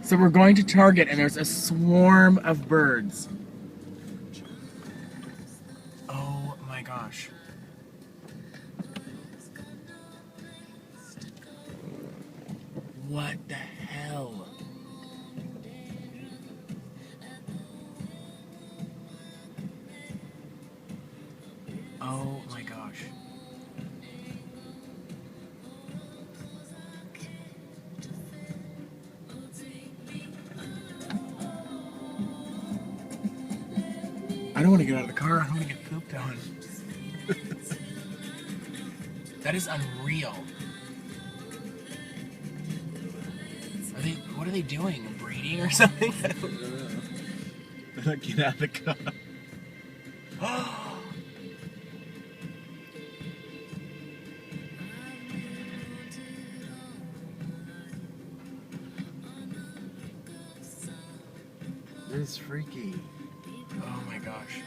So we're going to Target and there's a swarm of birds. Oh my gosh. What the hell? Oh my gosh. I don't want to get out of the car. I don't want to get pooped on. That is unreal. What are they doing? Breeding or something? I don't know. They're like, get out of the car. That is freaky. Oh my gosh.